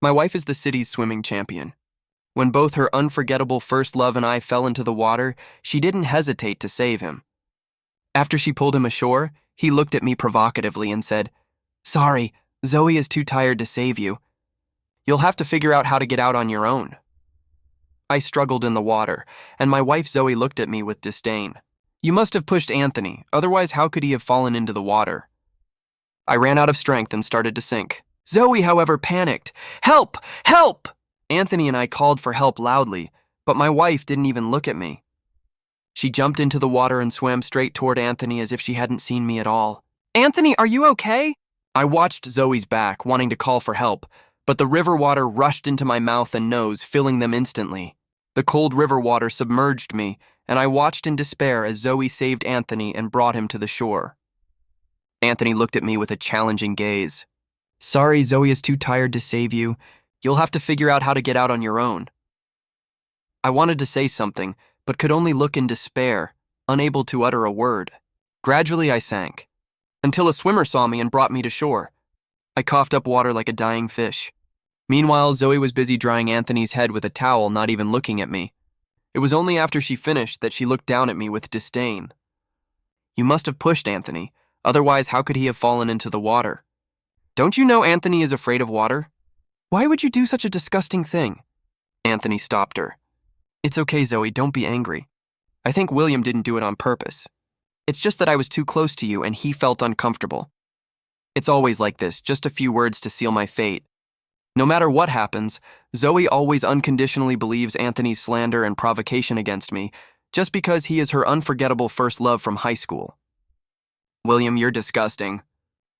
My wife is the city's swimming champion. When both her unforgettable first love and I fell into the water, she didn't hesitate to save him. After she pulled him ashore, he looked at me provocatively and said, "Sorry, Zoe is too tired to save you. You'll have to figure out how to get out on your own." I struggled in the water, and my wife Zoe looked at me with disdain. "You must have pushed Anthony, otherwise how could he have fallen into the water?" I ran out of strength and started to sink. Zoe, however, panicked. "Help! Help!" Anthony and I called for help loudly, but my wife didn't even look at me. She jumped into the water and swam straight toward Anthony as if she hadn't seen me at all. "Anthony, are you okay?" I watched Zoe's back, wanting to call for help, but the river water rushed into my mouth and nose, filling them instantly. The cold river water submerged me, and I watched in despair as Zoe saved Anthony and brought him to the shore. Anthony looked at me with a challenging gaze. "Sorry, Zoe is too tired to save you. You'll have to figure out how to get out on your own." I wanted to say something, but could only look in despair, unable to utter a word. Gradually I sank, until a swimmer saw me and brought me to shore. I coughed up water like a dying fish. Meanwhile, Zoe was busy drying Anthony's head with a towel, not even looking at me. It was only after she finished that she looked down at me with disdain. "You must have pushed Anthony, otherwise how could he have fallen into the water? Don't you know Anthony is afraid of water? Why would you do such a disgusting thing?" Anthony stopped her. "It's okay, Zoe, don't be angry. I think William didn't do it on purpose. It's just that I was too close to you and he felt uncomfortable. It's always like this, just a few words to seal my fate. No matter what happens, Zoe always unconditionally believes Anthony's slander and provocation against me, just because he is her unforgettable first love from high school. William, you're disgusting.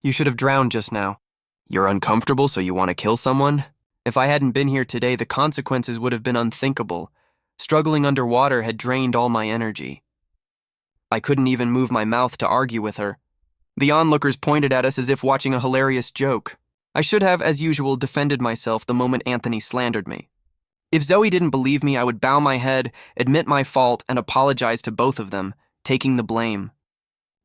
You should have drowned just now. You're uncomfortable, so you want to kill someone? If I hadn't been here today, the consequences would have been unthinkable. Struggling underwater had drained all my energy. I couldn't even move my mouth to argue with her. The onlookers pointed at us as if watching a hilarious joke. I should have, as usual, defended myself the moment Anthony slandered me. If Zoe didn't believe me, I would bow my head, admit my fault, and apologize to both of them, taking the blame.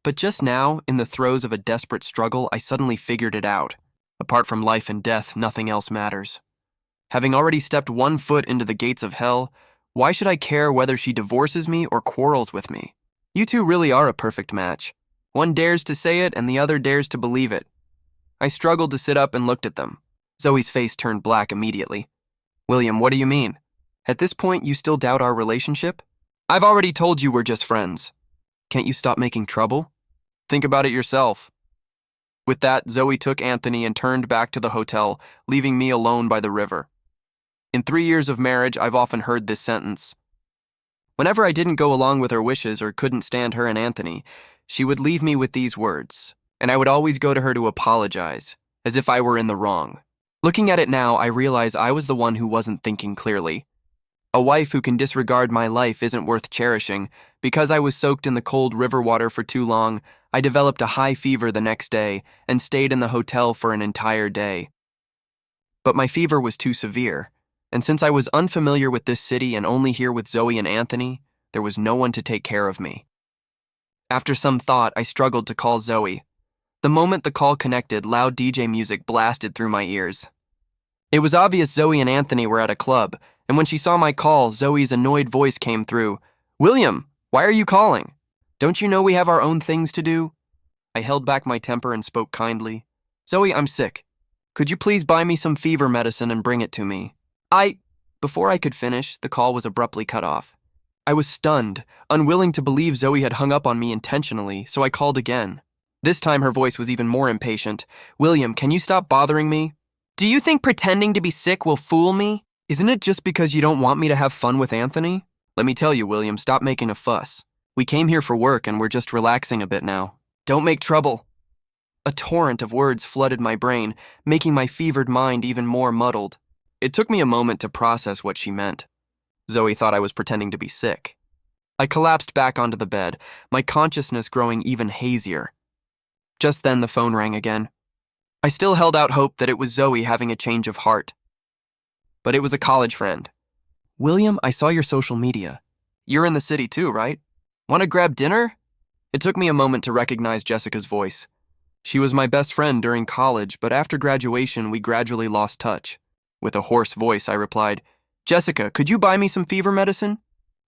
But just now, in the throes of a desperate struggle, I suddenly figured it out. Apart from life and death, nothing else matters. Having already stepped one foot into the gates of hell, why should I care whether she divorces me or quarrels with me? You two really are a perfect match. One dares to say it and the other dares to believe it. I struggled to sit up and looked at them. Zoe's face turned black immediately. "William, what do you mean? At this point, you still doubt our relationship? I've already told you we're just friends. Can't you stop making trouble? Think about it yourself." With that, Zoe took Anthony and turned back to the hotel, leaving me alone by the river. In 3 years of marriage, I've often heard this sentence. Whenever I didn't go along with her wishes or couldn't stand her and Anthony, she would leave me with these words, and I would always go to her to apologize, as if I were in the wrong. Looking at it now, I realize I was the one who wasn't thinking clearly. A wife who can disregard my life isn't worth cherishing. Because I was soaked in the cold river water for too long, I developed a high fever the next day and stayed in the hotel for an entire day. But my fever was too severe, and since I was unfamiliar with this city and only here with Zoe and Anthony, there was no one to take care of me. After some thought, I struggled to call Zoe. The moment the call connected, loud DJ music blasted through my ears. It was obvious Zoe and Anthony were at a club, and when she saw my call, Zoe's annoyed voice came through. "William, why are you calling? Don't you know we have our own things to do?" I held back my temper and spoke kindly. "Zoe, I'm sick. Could you please buy me some fever medicine and bring it to me?" Before I could finish, the call was abruptly cut off. I was stunned, unwilling to believe Zoe had hung up on me intentionally, so I called again. This time her voice was even more impatient. "William, can you stop bothering me? Do you think pretending to be sick will fool me? Isn't it just because you don't want me to have fun with Anthony? Let me tell you, William, stop making a fuss. We came here for work and we're just relaxing a bit now. Don't make trouble." A torrent of words flooded my brain, making my fevered mind even more muddled. It took me a moment to process what she meant. Zoe thought I was pretending to be sick. I collapsed back onto the bed, my consciousness growing even hazier. Just then the phone rang again. I still held out hope that it was Zoe having a change of heart. But it was a college friend. "William, I saw your social media. You're in the city too, right? Want to grab dinner?" It took me a moment to recognize Jessica's voice. She was my best friend during college, but after graduation we gradually lost touch. With a hoarse voice, I replied, "Jessica, could you buy me some fever medicine?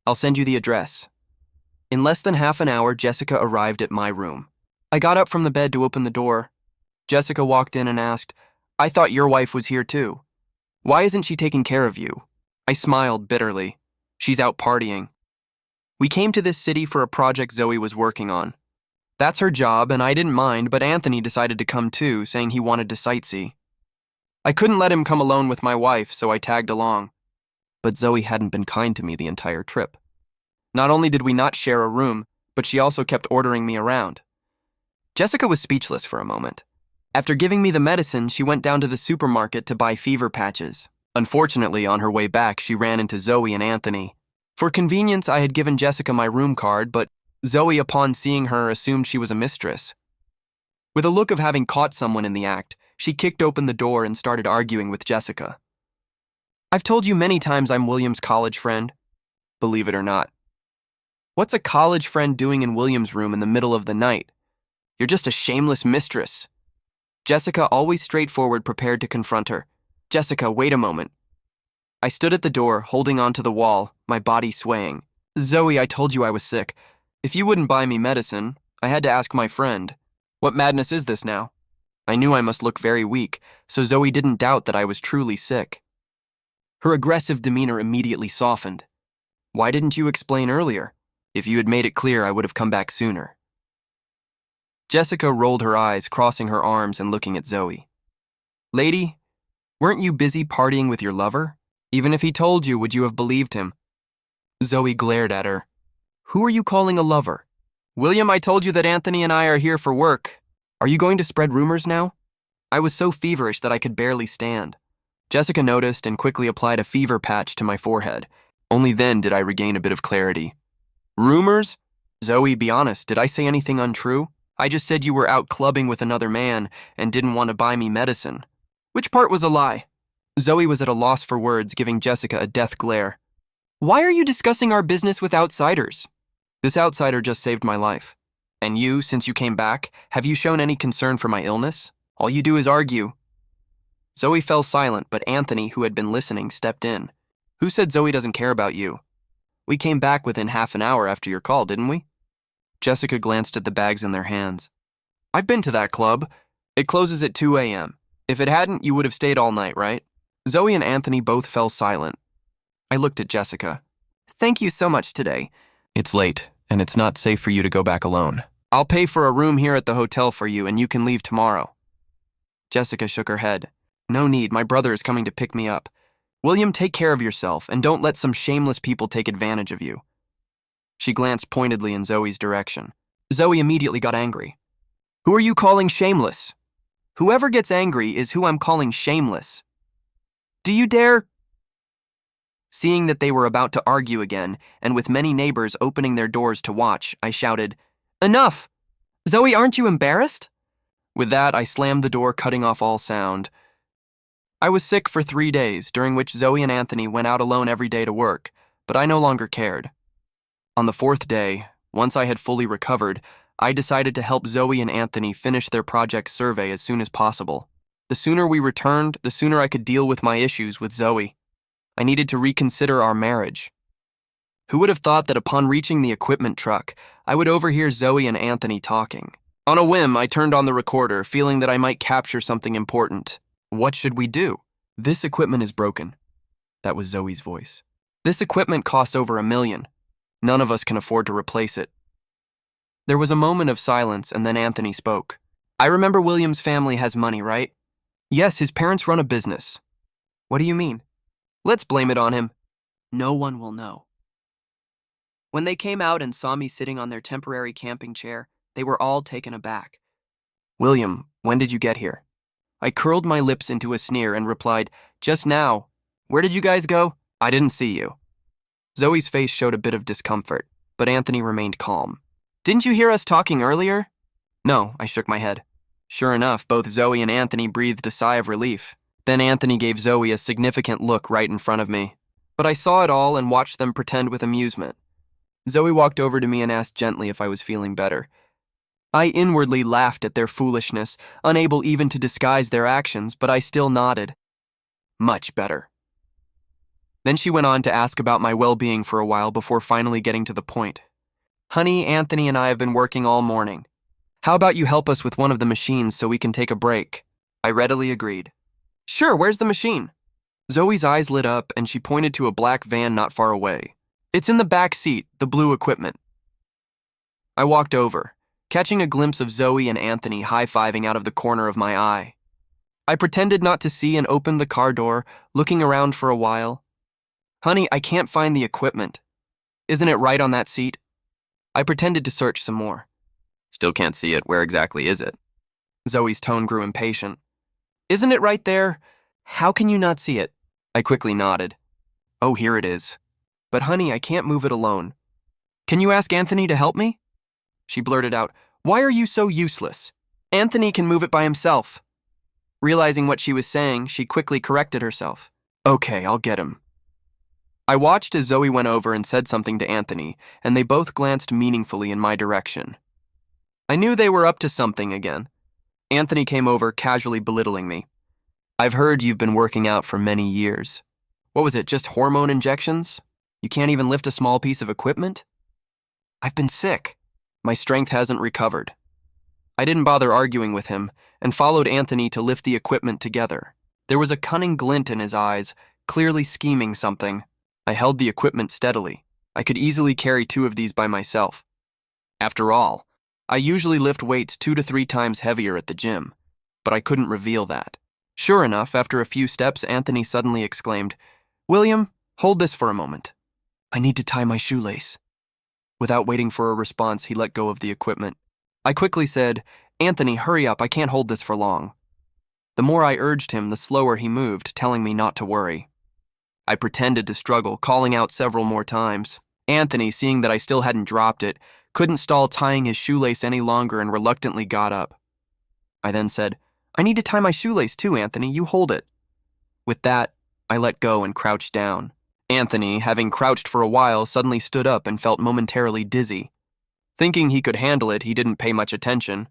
I'll send you the address." In less than half an hour, Jessica arrived at my room. I got up from the bed to open the door. Jessica walked in and asked, "I thought your wife was here too. Why isn't she taking care of you?" I smiled bitterly. "She's out partying." We came to this city for a project Zoe was working on. That's her job, and I didn't mind, but Anthony decided to come too, saying he wanted to sightsee. I couldn't let him come alone with my wife, so I tagged along. But Zoe hadn't been kind to me the entire trip. Not only did we not share a room, but she also kept ordering me around. Jessica was speechless for a moment. After giving me the medicine, she went down to the supermarket to buy fever patches. Unfortunately, on her way back, she ran into Zoe and Anthony. For convenience, I had given Jessica my room card, but Zoe, upon seeing her, assumed she was a mistress. With a look of having caught someone in the act, she kicked open the door and started arguing with Jessica. "I've told you many times I'm William's college friend. Believe it or not. What's a college friend doing in William's room in the middle of the night? You're just a shameless mistress." Jessica, always straightforward, prepared to confront her. "Jessica, wait a moment." I stood at the door, holding onto the wall, my body swaying. "Zoe, I told you I was sick. If you wouldn't buy me medicine, I had to ask my friend. What madness is this now?" I knew I must look very weak, so Zoe didn't doubt that I was truly sick. Her aggressive demeanor immediately softened. "Why didn't you explain earlier? If you had made it clear, I would have come back sooner." Jessica rolled her eyes, crossing her arms and looking at Zoe. "Lady, weren't you busy partying with your lover? Even if he told you, would you have believed him?" Zoe glared at her. "Who are you calling a lover? William, I told you that Anthony and I are here for work. Are you going to spread rumors now?" I was so feverish that I could barely stand. Jessica noticed and quickly applied a fever patch to my forehead. Only then did I regain a bit of clarity. "Rumors? Zoe, be honest, did I say anything untrue? I just said you were out clubbing with another man and didn't want to buy me medicine. Which part was a lie?" Zoe was at a loss for words, giving Jessica a death glare. "Why are you discussing our business with outsiders?" "This outsider just saved my life. And you, since you came back, have you shown any concern for my illness? All you do is argue." Zoe fell silent, but Anthony, who had been listening, stepped in. "Who said Zoe doesn't care about you? We came back within half an hour after your call, didn't we?" Jessica glanced at the bags in their hands. "I've been to that club. It closes at 2 a.m. If it hadn't, you would have stayed all night, right?" Zoe and Anthony both fell silent. I looked at Jessica. "Thank you so much today. It's late, and it's not safe for you to go back alone. I'll pay for a room here at the hotel for you, and you can leave tomorrow." Jessica shook her head. "No need, my brother is coming to pick me up. William, take care of yourself, and don't let some shameless people take advantage of you." She glanced pointedly in Zoe's direction. Zoe immediately got angry. "Who are you calling shameless? Whoever gets angry is who I'm calling shameless. Do you dare?" Seeing that they were about to argue again, and with many neighbors opening their doors to watch, I shouted, "Enough! Zoe, aren't you embarrassed?" With that, I slammed the door, cutting off all sound. I was sick for 3 days, during which Zoe and Anthony went out alone every day to work, but I no longer cared. On the 4th day, once I had fully recovered, I decided to help Zoe and Anthony finish their project survey as soon as possible. The sooner we returned, the sooner I could deal with my issues with Zoe. I needed to reconsider our marriage. Who would have thought that upon reaching the equipment truck, I would overhear Zoe and Anthony talking? On a whim, I turned on the recorder, feeling that I might capture something important. "What should we do?" "This equipment is broken." That was Zoe's voice. "This equipment costs over $1 million. None of us can afford to replace it." There was a moment of silence, and then Anthony spoke. "I remember William's family has money, right?" "Yes, his parents run a business." "What do you mean?" "Let's blame it on him. No one will know." When they came out and saw me sitting on their temporary camping chair, they were all taken aback. "William, when did you get here?" I curled my lips into a sneer and replied, "Just now. Where did you guys go?" "I didn't see you." Zoe's face showed a bit of discomfort, but Anthony remained calm. "Didn't you hear us talking earlier?" "No," I shook my head. Sure enough, both Zoe and Anthony breathed a sigh of relief. Then Anthony gave Zoe a significant look right in front of me. But I saw it all and watched them pretend with amusement. Zoe walked over to me and asked gently if I was feeling better. I inwardly laughed at their foolishness, unable even to disguise their actions, but I still nodded. Much better. Then she went on to ask about my well-being for a while before finally getting to the point. Honey, Anthony and I have been working all morning. How about you help us with one of the machines so we can take a break? I readily agreed. Sure, where's the machine? Zoe's eyes lit up and she pointed to a black van not far away. It's in the back seat, the blue equipment. I walked over, catching a glimpse of Zoe and Anthony high-fiving out of the corner of my eye. I pretended not to see and opened the car door, looking around for a while. Honey, I can't find the equipment. Isn't it right on that seat? I pretended to search some more. Still can't see it. Where exactly is it? Zoe's tone grew impatient. Isn't it right there? How can you not see it? I quickly nodded. Oh, here it is. But honey, I can't move it alone. Can you ask Anthony to help me? She blurted out, Why are you so useless? Anthony can move it by himself. Realizing what she was saying, she quickly corrected herself. Okay, I'll get him. I watched as Zoe went over and said something to Anthony, and they both glanced meaningfully in my direction. I knew they were up to something again. Anthony came over, casually belittling me. I've heard you've been working out for many years. What was it, just hormone injections? You can't even lift a small piece of equipment? I've been sick. My strength hasn't recovered. I didn't bother arguing with him and followed Anthony to lift the equipment together. There was a cunning glint in his eyes, clearly scheming something. I held the equipment steadily. I could easily carry 2 of these by myself. After all, I usually lift weights 2 to 3 times heavier at the gym, but I couldn't reveal that. Sure enough, after a few steps, Anthony suddenly exclaimed, William, hold this for a moment. I need to tie my shoelace. Without waiting for a response, he let go of the equipment. I quickly said, Anthony, hurry up, I can't hold this for long. The more I urged him, the slower he moved, telling me not to worry. I pretended to struggle, calling out several more times. Anthony, seeing that I still hadn't dropped it, couldn't stall tying his shoelace any longer and reluctantly got up. I then said, I need to tie my shoelace too, Anthony, you hold it. With that, I let go and crouched down. Anthony, having crouched for a while, suddenly stood up and felt momentarily dizzy. Thinking he could handle it, he didn't pay much attention.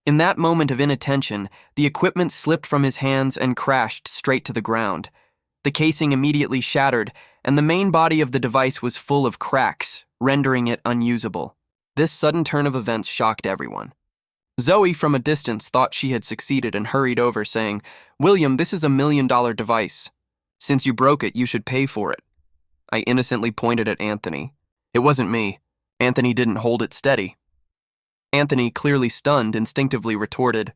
In that moment of inattention, the equipment slipped from his hands and crashed straight to the ground. The casing immediately shattered, and the main body of the device was full of cracks, rendering it unusable. This sudden turn of events shocked everyone. Zoe, from a distance, thought she had succeeded and hurried over, saying, William, this is $1 million device. Since you broke it, you should pay for it. I innocently pointed at Anthony. It wasn't me. Anthony didn't hold it steady. Anthony, clearly stunned, instinctively retorted,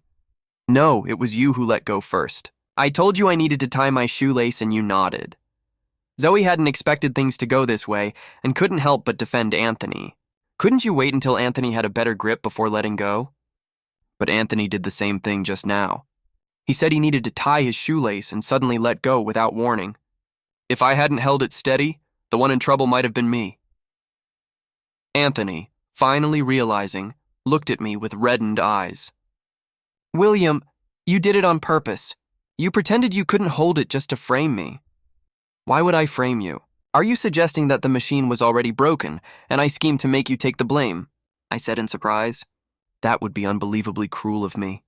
No, it was you who let go first. I told you I needed to tie my shoelace and you nodded. Zoe hadn't expected things to go this way and couldn't help but defend Anthony. Couldn't you wait until Anthony had a better grip before letting go? But Anthony did the same thing just now. He said he needed to tie his shoelace and suddenly let go without warning. If I hadn't held it steady, the one in trouble might have been me. Anthony, finally realizing, looked at me with reddened eyes. William, you did it on purpose. You pretended you couldn't hold it just to frame me. Why would I frame you? Are you suggesting that the machine was already broken and I schemed to make you take the blame? I said in surprise. That would be unbelievably cruel of me.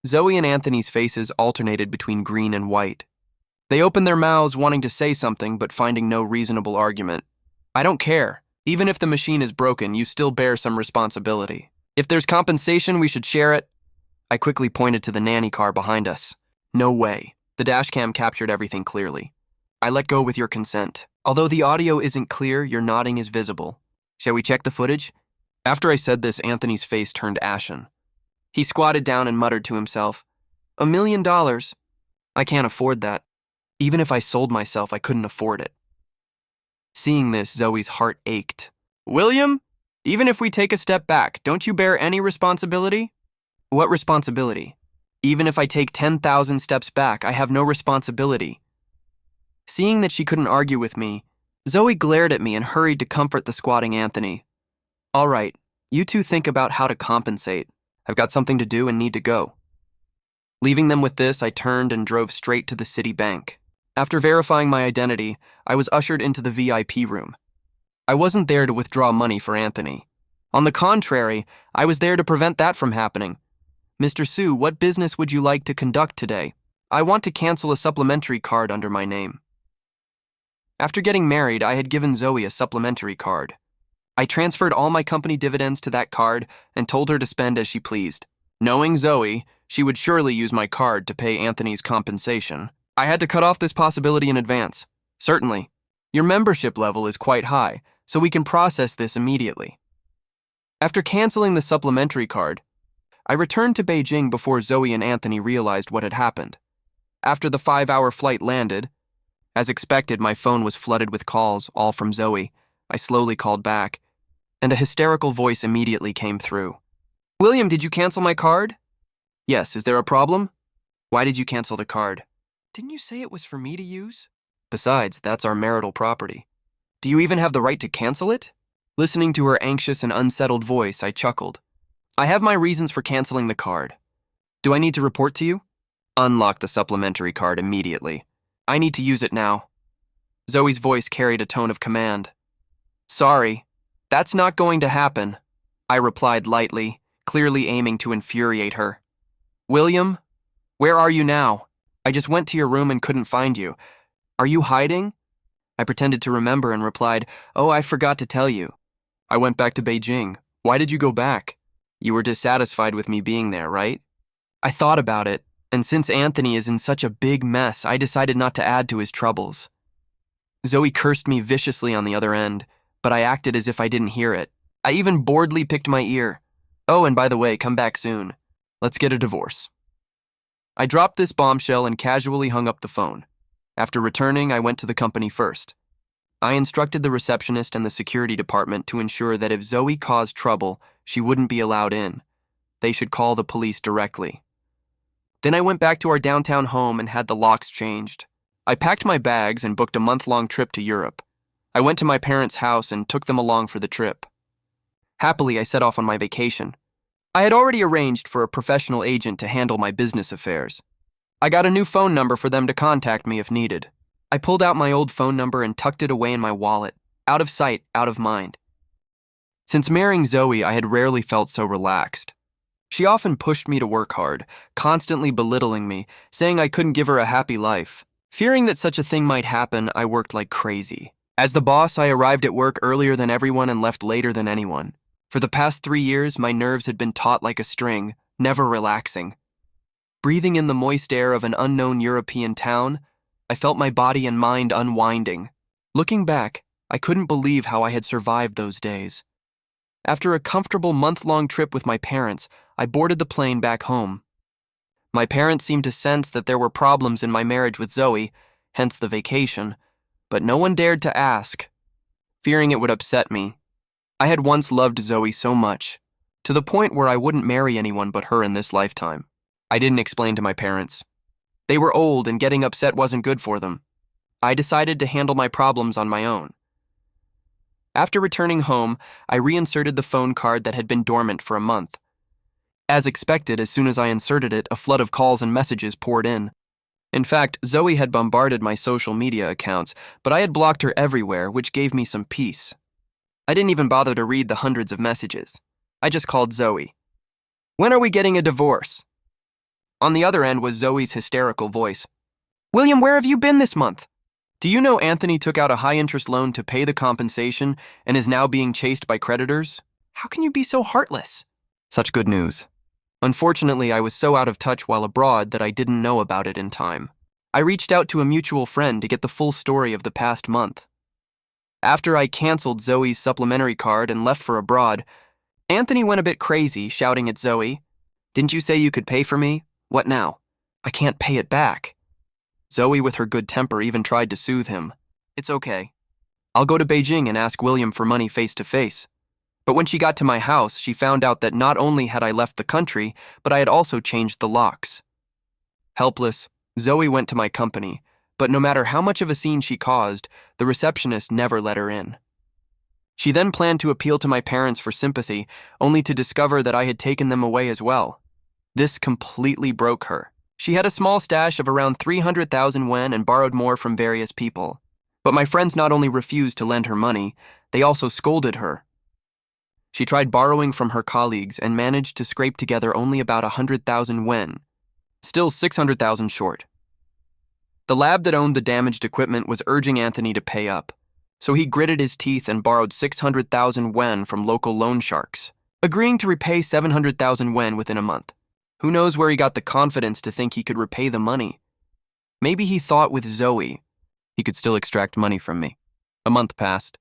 Zoe and Anthony's faces alternated between green and white. They opened their mouths wanting to say something but finding no reasonable argument. I don't care. Even if the machine is broken, you still bear some responsibility. If there's compensation, we should share it. I quickly pointed to the nanny car behind us. No way. The dashcam captured everything clearly. I let go with your consent. Although the audio isn't clear, your nodding is visible. Shall we check the footage? After I said this, Anthony's face turned ashen. He squatted down and muttered to himself, $1 million? I can't afford that. Even if I sold myself, I couldn't afford it. Seeing this, Zoe's heart ached. William, even if we take a step back, don't you bear any responsibility? What responsibility? Even if I take 10,000 steps back, I have no responsibility. Seeing that she couldn't argue with me, Zoe glared at me and hurried to comfort the squatting Anthony. All right, you two think about how to compensate. I've got something to do and need to go. Leaving them with this, I turned and drove straight to the city bank. After verifying my identity, I was ushered into the VIP room. I wasn't there to withdraw money for Anthony. On the contrary, I was there to prevent that from happening. Mr. Su, what business would you like to conduct today? I want to cancel a supplementary card under my name. After getting married, I had given Zoe a supplementary card. I transferred all my company dividends to that card and told her to spend as she pleased. Knowing Zoe, she would surely use my card to pay Anthony's compensation. I had to cut off this possibility in advance. Certainly. Your membership level is quite high, so we can process this immediately. After canceling the supplementary card, I returned to Beijing before Zoe and Anthony realized what had happened. After the 5-hour flight landed, as expected, my phone was flooded with calls, all from Zoe. I slowly called back, and a hysterical voice immediately came through. William, did you cancel my card? Yes, is there a problem? Why did you cancel the card? Didn't you say it was for me to use? Besides, that's our marital property. Do you even have the right to cancel it? Listening to her anxious and unsettled voice, I chuckled. I have my reasons for canceling the card. Do I need to report to you? Unlock the supplementary card immediately. I need to use it now. Zoe's voice carried a tone of command. Sorry, that's not going to happen, I replied lightly, clearly aiming to infuriate her. William, where are you now? I just went to your room and couldn't find you. Are you hiding? I pretended to remember and replied, Oh, I forgot to tell you. I went back to Beijing. Why did you go back? You were dissatisfied with me being there, right? I thought about it, and since Anthony is in such a big mess, I decided not to add to his troubles. Zoe cursed me viciously on the other end, but I acted as if I didn't hear it. I even boredly picked my ear. Oh, and by the way, come back soon. Let's get a divorce. I dropped this bombshell and casually hung up the phone. After returning, I went to the company first. I instructed the receptionist and the security department to ensure that if Zoe caused trouble, she wouldn't be allowed in. They should call the police directly. Then I went back to our downtown home and had the locks changed. I packed my bags and booked a month-long trip to Europe. I went to my parents' house and took them along for the trip. Happily, I set off on my vacation. I had already arranged for a professional agent to handle my business affairs. I got a new phone number for them to contact me if needed. I pulled out my old phone number and tucked it away in my wallet, out of sight, out of mind. Since marrying Zoe, I had rarely felt so relaxed. She often pushed me to work hard, constantly belittling me, saying I couldn't give her a happy life. Fearing that such a thing might happen, I worked like crazy. As the boss, I arrived at work earlier than everyone and left later than anyone. For the past 3 years, my nerves had been taut like a string, never relaxing. Breathing in the moist air of an unknown European town, I felt my body and mind unwinding. Looking back, I couldn't believe how I had survived those days. After a comfortable month-long trip with my parents, I boarded the plane back home. My parents seemed to sense that there were problems in my marriage with Zoe, hence the vacation, but no one dared to ask, fearing it would upset me. I had once loved Zoe so much, to the point where I wouldn't marry anyone but her in this lifetime. I didn't explain to my parents. They were old and getting upset wasn't good for them. I decided to handle my problems on my own. After returning home, I reinserted the phone card that had been dormant for a month. As expected, as soon as I inserted it, a flood of calls and messages poured in. In fact, Zoe had bombarded my social media accounts, but I had blocked her everywhere, which gave me some peace. I didn't even bother to read the hundreds of messages. I just called Zoe. When are we getting a divorce? On the other end was Zoe's hysterical voice. William, where have you been this month? Do you know Anthony took out a high-interest loan to pay the compensation and is now being chased by creditors? How can you be so heartless? Such good news. Unfortunately, I was so out of touch while abroad that I didn't know about it in time. I reached out to a mutual friend to get the full story of the past month. After I canceled Zoe's supplementary card and left for abroad, Anthony went a bit crazy, shouting at Zoe, Didn't you say you could pay for me? What now? I can't pay it back. Zoe, with her good temper, even tried to soothe him. It's okay. I'll go to Beijing and ask William for money face to face. But when she got to my house, she found out that not only had I left the country, but I had also changed the locks. Helpless, Zoe went to my company, but no matter how much of a scene she caused, the receptionist never let her in. She then planned to appeal to my parents for sympathy, only to discover that I had taken them away as well. This completely broke her. She had a small stash of around 300,000 yuan and borrowed more from various people. But my friends not only refused to lend her money, they also scolded her. She tried borrowing from her colleagues and managed to scrape together only about 100,000 yuan, still 600,000 short. The lab that owned the damaged equipment was urging Anthony to pay up, so he gritted his teeth and borrowed 600,000 yen from local loan sharks, agreeing to repay 700,000 yen within a month. Who knows where he got the confidence to think he could repay the money? Maybe he thought with Zoe he could still extract money from me. A month passed,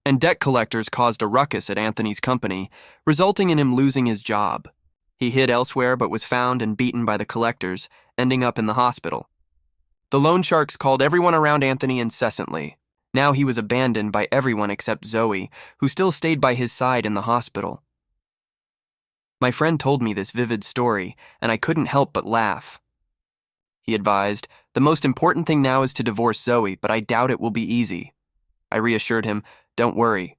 and debt collectors caused a ruckus at Anthony's company, resulting in him losing his job. He hid elsewhere but was found and beaten by the collectors, ending up in the hospital. The loan sharks called everyone around Anthony incessantly. Now he was abandoned by everyone except Zoe, who still stayed by his side in the hospital. My friend told me this vivid story, and I couldn't help but laugh. He advised, "The most important thing now is to divorce Zoe, but I doubt it will be easy." I reassured him, "Don't worry.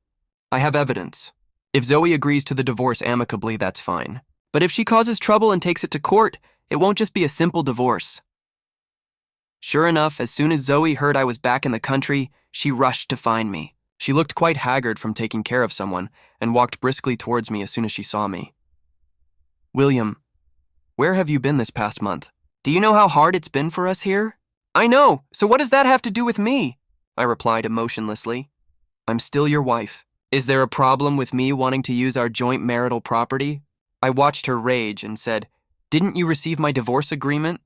I have evidence. If Zoe agrees to the divorce amicably, that's fine. But if she causes trouble and takes it to court, it won't just be a simple divorce." Sure enough, as soon as Zoe heard I was back in the country, she rushed to find me. She looked quite haggard from taking care of someone and walked briskly towards me as soon as she saw me. "William, where have you been this past month? Do you know how hard it's been for us here?" "I know, so what does that have to do with me?" I replied emotionlessly. "I'm still your wife. Is there a problem with me wanting to use our joint marital property?" I watched her rage and said, "Didn't you receive my divorce agreement?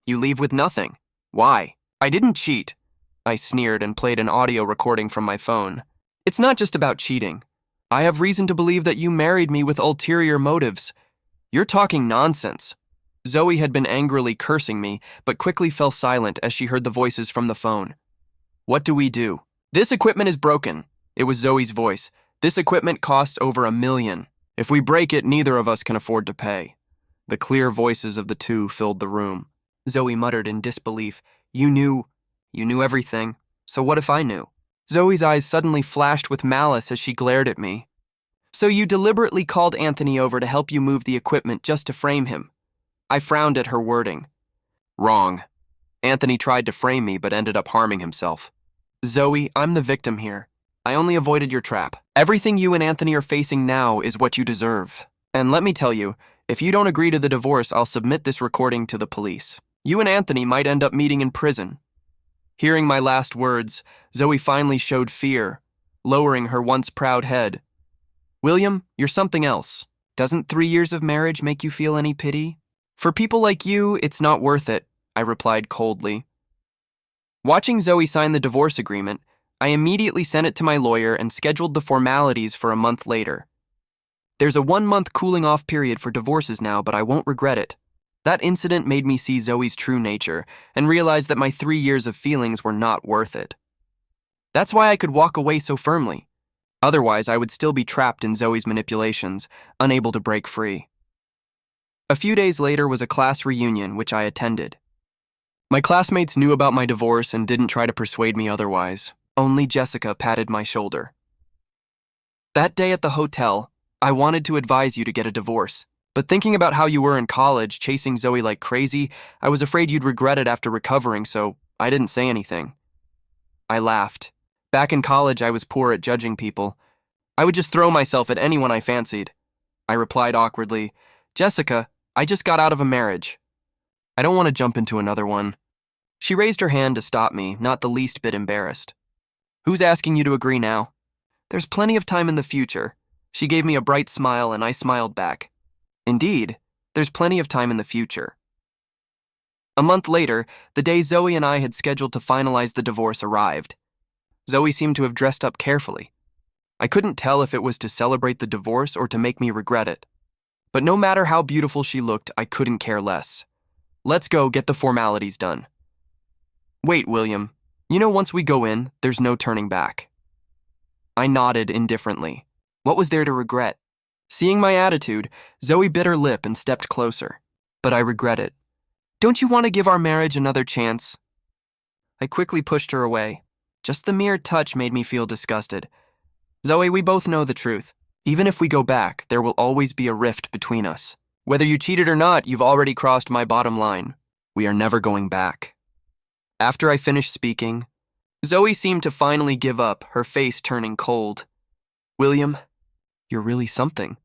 You leave with nothing. Why?" "I didn't cheat." I sneered and played an audio recording from my phone. "It's not just about cheating. I have reason to believe that you married me with ulterior motives. You're talking nonsense." Zoe had been angrily cursing me, but quickly fell silent as she heard the voices from the phone. "What do we do?" "This equipment is broken." It was Zoe's voice. "This equipment costs over $1 million. If we break it, neither of us can afford to pay." The clear voices of the two filled the room. Zoe muttered in disbelief, You knew everything. So what if I knew?" Zoe's eyes suddenly flashed with malice as she glared at me. "So you deliberately called Anthony over to help you move the equipment just to frame him?" I frowned at her wording. "Wrong. Anthony tried to frame me but ended up harming himself." "Zoe, I'm the victim here. I only avoided your trap. Everything you and Anthony are facing now is what you deserve. And let me tell you, if you don't agree to the divorce, I'll submit this recording to the police. You and Anthony might end up meeting in prison." Hearing my last words, Zoe finally showed fear, lowering her once proud head. "William, you're something else. Doesn't 3 years of marriage make you feel any pity?" "For people like you, it's not worth it," I replied coldly. Watching Zoe sign the divorce agreement, I immediately sent it to my lawyer and scheduled the formalities for a month later. There's a 1-month cooling-off period for divorces now, but I won't regret it. That incident made me see Zoe's true nature and realize that my 3 years of feelings were not worth it. That's why I could walk away so firmly. Otherwise, I would still be trapped in Zoe's manipulations, unable to break free. A few days later was a class reunion, which I attended. My classmates knew about my divorce and didn't try to persuade me otherwise. Only Jessica patted my shoulder. "That day at the hotel, I wanted to advise you to get a divorce. But thinking about how you were in college, chasing Zoe like crazy, I was afraid you'd regret it after recovering, so I didn't say anything." I laughed. Back in college, I was poor at judging people. I would just throw myself at anyone I fancied. I replied awkwardly, "Jessica, I just got out of a marriage. I don't want to jump into another one." She raised her hand to stop me, not the least bit embarrassed. "Who's asking you to agree now?" "There's plenty of time in the future." She gave me a bright smile and I smiled back. "Indeed, there's plenty of time in the future." A month later, the day Zoe and I had scheduled to finalize the divorce arrived. Zoe seemed to have dressed up carefully. I couldn't tell if it was to celebrate the divorce or to make me regret it. But no matter how beautiful she looked, I couldn't care less. "Let's go get the formalities done." "Wait, William. You know once we go in, there's no turning back." I nodded indifferently. What was there to regret? Seeing my attitude, Zoe bit her lip and stepped closer. "But I regret it. Don't you want to give our marriage another chance?" I quickly pushed her away. Just the mere touch made me feel disgusted. "Zoe, we both know the truth. Even if we go back, there will always be a rift between us. Whether you cheated or not, you've already crossed my bottom line. We are never going back." After I finished speaking, Zoe seemed to finally give up, her face turning cold. "William, you're really something."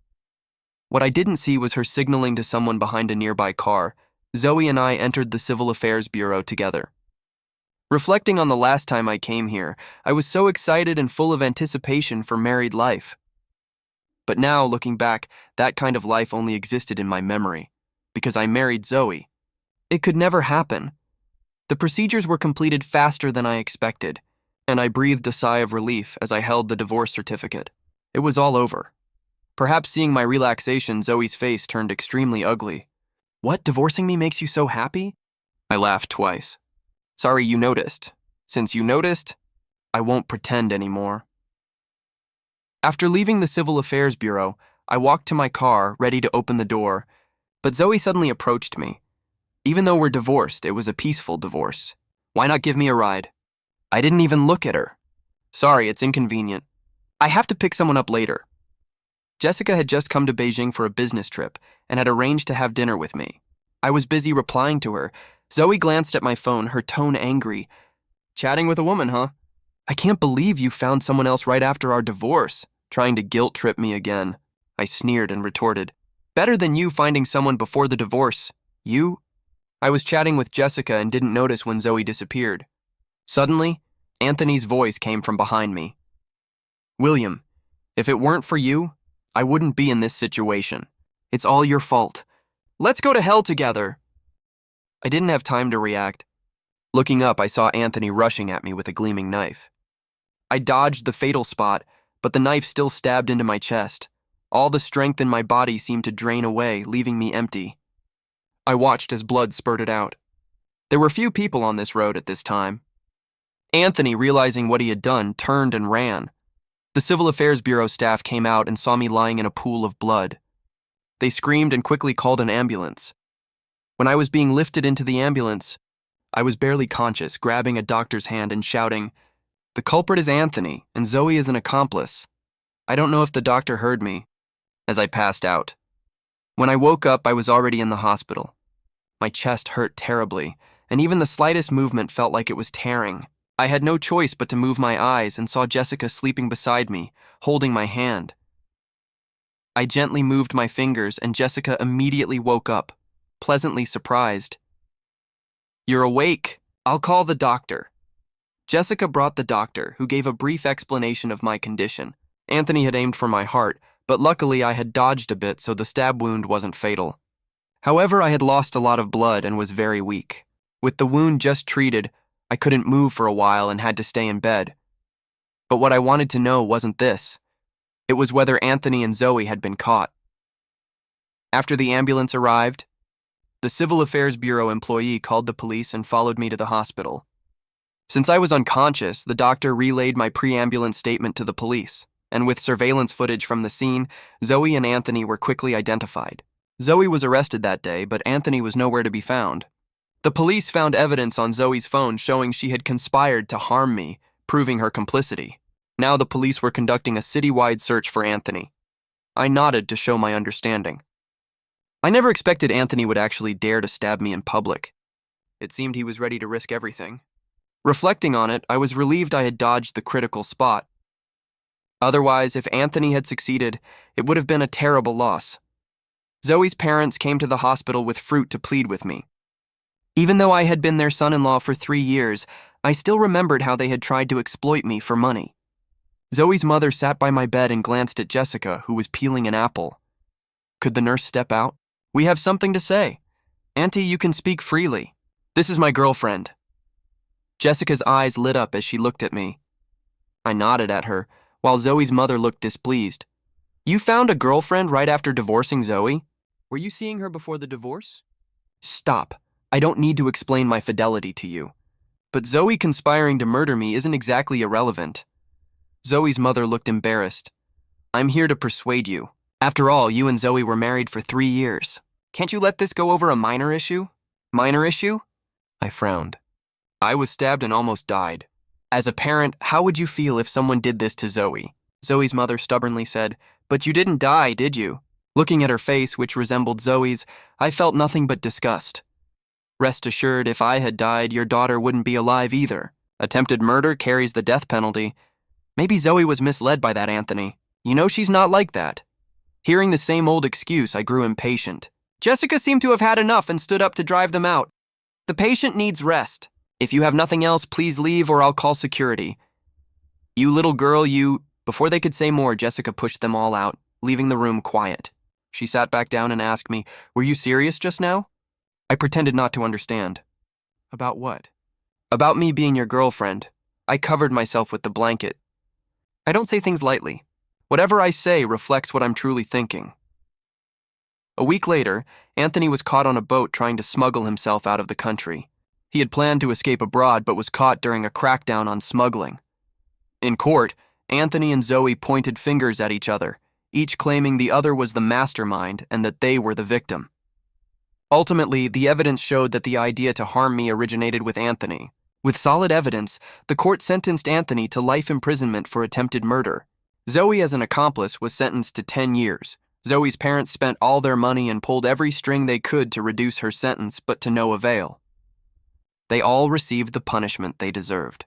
What I didn't see was her signaling to someone behind a nearby car. Zoe and I entered the Civil Affairs Bureau together. Reflecting on the last time I came here, I was so excited and full of anticipation for married life. But now, looking back, that kind of life only existed in my memory, because I married Zoe. It could never happen. The procedures were completed faster than I expected, and I breathed a sigh of relief as I held the divorce certificate. It was all over. Perhaps seeing my relaxation, Zoe's face turned extremely ugly. "What, divorcing me makes you so happy?" I laughed twice. "Sorry you noticed. Since you noticed, I won't pretend anymore." After leaving the Civil Affairs Bureau, I walked to my car, ready to open the door, but Zoe suddenly approached me. Even though we're divorced, it was a peaceful divorce. "Why not give me a ride?" I didn't even look at her. "Sorry, it's inconvenient. I have to pick someone up later." Jessica had just come to Beijing for a business trip and had arranged to have dinner with me. I was busy replying to her. Zoe glanced at my phone, her tone angry. "Chatting with a woman, huh? I can't believe you found someone else right after our divorce," trying to guilt-trip me again. I sneered and retorted, "Better than you finding someone before the divorce. You?" I was chatting with Jessica and didn't notice when Zoe disappeared. Suddenly, Anthony's voice came from behind me. "William, if it weren't for you, I wouldn't be in this situation. It's all your fault. Let's go to hell together." I didn't have time to react. Looking up, I saw Anthony rushing at me with a gleaming knife. I dodged the fatal spot, but the knife still stabbed into my chest. All the strength in my body seemed to drain away, leaving me empty. I watched as blood spurted out. There were few people on this road at this time. Anthony, realizing what he had done, turned and ran. The Civil Affairs Bureau staff came out and saw me lying in a pool of blood. They screamed and quickly called an ambulance. When I was being lifted into the ambulance, I was barely conscious, grabbing a doctor's hand and shouting, "The culprit is Anthony, and Zoe is an accomplice." I don't know if the doctor heard me, as I passed out. When I woke up, I was already in the hospital. My chest hurt terribly, and even the slightest movement felt like it was tearing. I had no choice but to move my eyes and saw Jessica sleeping beside me, holding my hand. I gently moved my fingers, and Jessica immediately woke up, pleasantly surprised. "You're awake. I'll call the doctor." Jessica brought the doctor, who gave a brief explanation of my condition. Anthony had aimed for my heart, but luckily I had dodged a bit so the stab wound wasn't fatal. However, I had lost a lot of blood and was very weak. With the wound just treated, I couldn't move for a while and had to stay in bed. But what I wanted to know wasn't this. It was whether Anthony and Zoe had been caught. After the ambulance arrived, the Civil Affairs Bureau employee called the police and followed me to the hospital. Since I was unconscious, the doctor relayed my pre-ambulance statement to the police, and with surveillance footage from the scene, Zoe and Anthony were quickly identified. Zoe was arrested that day, but Anthony was nowhere to be found. The police found evidence on Zoe's phone showing she had conspired to harm me, proving her complicity. Now the police were conducting a citywide search for Anthony. I nodded to show my understanding. I never expected Anthony would actually dare to stab me in public. It seemed he was ready to risk everything. Reflecting on it, I was relieved I had dodged the critical spot. Otherwise, if Anthony had succeeded, it would have been a terrible loss. Zoe's parents came to the hospital with fruit to plead with me. Even though I had been their son-in-law for 3 years, I still remembered how they had tried to exploit me for money. Zoe's mother sat by my bed and glanced at Jessica, who was peeling an apple. Could the nurse step out? "We have something to say. Auntie, you can speak freely. This is my girlfriend." Jessica's eyes lit up as she looked at me. I nodded at her, while Zoe's mother looked displeased. "You found a girlfriend right after divorcing Zoe? Were you seeing her before the divorce?" "Stop. I don't need to explain my fidelity to you. But Zoe conspiring to murder me isn't exactly irrelevant." Zoe's mother looked embarrassed. "I'm here to persuade you. After all, you and Zoe were married for 3 years. Can't you let this go over a minor issue?" "Minor issue?" I frowned. I was stabbed and almost died. As a parent, how would you feel if someone did this to Zoe? Zoe's mother stubbornly said, "But you didn't die, did you?" Looking at her face, which resembled Zoe's, I felt nothing but disgust. "Rest assured, if I had died, your daughter wouldn't be alive either. Attempted murder carries the death penalty. Maybe Zoe was misled by that Anthony. You know she's not like that." Hearing the same old excuse, I grew impatient. Jessica seemed to have had enough and stood up to drive them out. "The patient needs rest. If you have nothing else, please leave or I'll call security. You little girl, you... Before they could say more, Jessica pushed them all out, leaving the room quiet. She sat back down and asked me, "Were you serious just now?" I pretended not to understand. About what? About me being your girlfriend. I covered myself with the blanket. I don't say things lightly. Whatever I say reflects what I'm truly thinking. A week later, Anthony was caught on a boat trying to smuggle himself out of the country. He had planned to escape abroad but was caught during a crackdown on smuggling. In court, Anthony and Zoe pointed fingers at each other, each claiming the other was the mastermind and that they were the victim. Ultimately, the evidence showed that the idea to harm me originated with Anthony. With solid evidence, the court sentenced Anthony to life imprisonment for attempted murder. Zoe, as an accomplice, was sentenced to 10 years. Zoe's parents spent all their money and pulled every string they could to reduce her sentence, but to no avail. They all received the punishment they deserved.